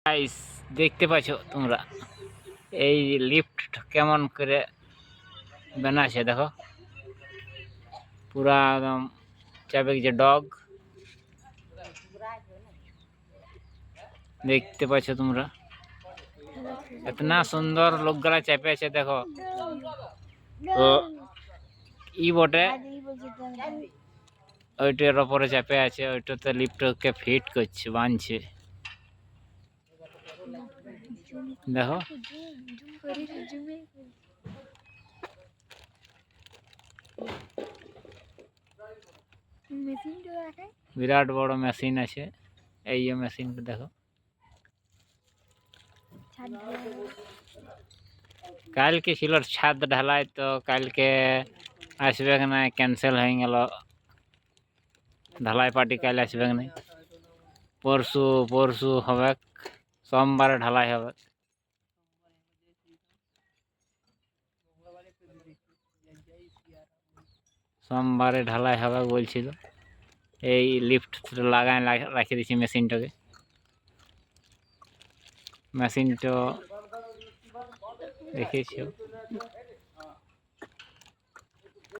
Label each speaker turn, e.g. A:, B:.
A: Guys, দেখতে পাচ্ছ তোমরা এই লিফট কেমন করে বানাচ্ছে দেখো। পুরা একদম চাপে যে ডগ দেখতে পাচ্ছ তোমরা, এতনা সুন্দর লোকগুলা চাপে আছে দেখো। তো ই বটে ওইটার ওপরে চাপে আছে, ওইটাতে লিফটকে ফিট করছে, বাঁধছে দেখো। বিরাট বড় মেশিন আছে, এই মেশিনটা দেখো। কালকে ছিল ছাদ ঢালাই, তো কালকে আসবে না, ক্যান্সেল হয়ে গেল। ঢালাই পার্টি কাল আসবে না, পরশু পরশু হবে, সোমবারে ঢালাই হবে। সোমবারে ঢালাই হবে বলছিল। এই লিফট লাগায় রাখি দিয়েছি মেশিনটাকে। মেশিনটা দেখেছো